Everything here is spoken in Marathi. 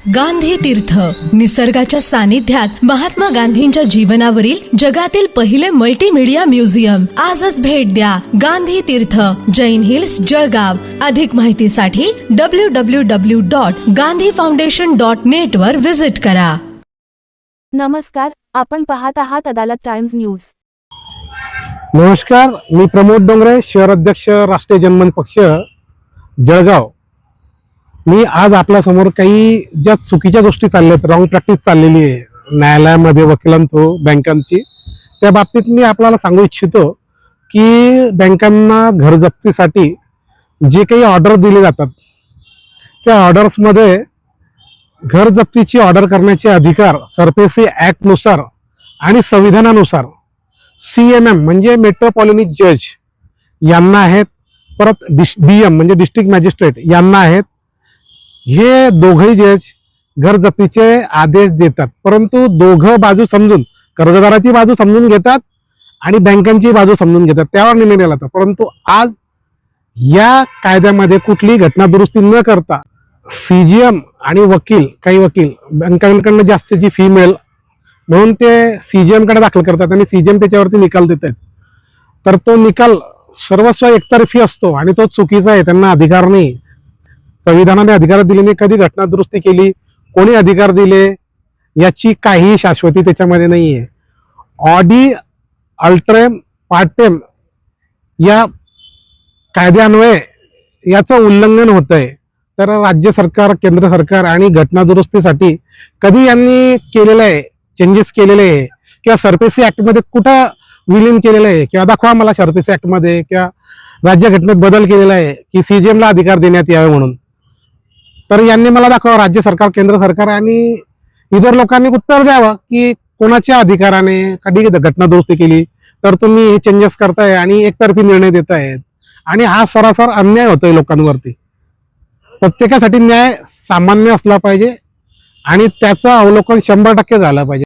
गांधी तीर्थ, निसर्गाच्या सानिध्यात महात्मा गांधींच्या जीवनावरील जगातील पहिले मल्टीमीडिया म्युझियम. आजच भेट द्या. गांधी तीर्थ, जैन हिल्स, जळगाव. अधिक माहितीसाठी www.gandhifoundation.net वर विजिट करा. नमस्कार, आपण पाहत आहात अदालत टाइम्स न्यूज. नमस्कार, मी प्रमोद डोंगरे, शहर अध्यक्ष, राष्ट्रीय जनमत पक्ष, जळगाव. मी आज आपल्या समोर काही ज्या चुकीच्या गोष्टी चालल्यात, रॉंग प्रॅक्टिस चाललेली आहे न्यायालयामध्ये, वकिलांथ्रू, बँकांची, त्या बाबतीत मी आपल्याला सांगू इच्छितो की बँकांना घर जप्तीसाठी जे काही ऑर्डर दिले जातात त्या ऑर्डर्समध्ये घर जप्तीची ऑर्डर करण्याचे अधिकार सरफेसी ॲक्टनुसार आणि संविधानानुसार CMM म्हणजे मेट्रोपॉलिटन जज यांना आहेत, परत DM म्हणजे डिस्ट्रिक्ट मॅजिस्ट्रेट यांना आहेत. हे दोघंही जज घर जप्तीचे आदेश देतात, परंतु दोघं बाजू समजून, कर्जदाराची बाजू समजून घेतात आणि बँकांची बाजू समजून घेतात, त्यावर निर्णय दिला जातो. परंतु आज या कायद्यामध्ये कुठलीही घटना दुरुस्ती न करता CGM आणि काही वकील बँकांकडनं जास्तीची फी मिळेल म्हणून ते CGM कडे दाखल करतात आणि CGM त्याच्यावरती निकाल देत आहेत. तर तो निकाल सर्वस्व एकतर्फी असतो आणि तो चुकीचा आहे. त्यांना अधिकार नाही, संविधानाने अधिकार दिले नाही. कधी घटना दुरुस्ती केली, कोणी अधिकार दिले, याची काही शाश्वती त्याच्यामध्ये नाही आहे. ऑडी अल्ट्रेम पार्टेम या कायद्यान्वये याचं उल्लंघन होत आहे. तर राज्य सरकार, केंद्र सरकार आणि घटना दुरुस्तीसाठी कधी यांनी केलेलं आहे, चेंजेस केलेले आहे किंवा सरफेसी ॲक्टमध्ये कुठं विलीन केलेलं आहे किंवा दाखवा मला सरफेसी ॲक्टमध्ये किंवा राज्य घटनेत बदल केलेला आहे की CGMला अधिकार देण्यात यावे म्हणून. तर यांनी मला दाखवा, राज्य सरकार, केंद्र सरकार आणि इतर लोकांनी उत्तर द्यावं की कोणाच्या अधिकाराने कधी घटना दुरुस्ती केली तर तुम्ही हे चेंजेस करताय आणि एकतर्फी निर्णय देत आहेत. आणि हा सरासर अन्याय होतोय लोकांवरती. प्रत्येकासाठी न्याय सामान्य असला पाहिजे आणि त्याचं अवलोकन 100% झालं पाहिजे.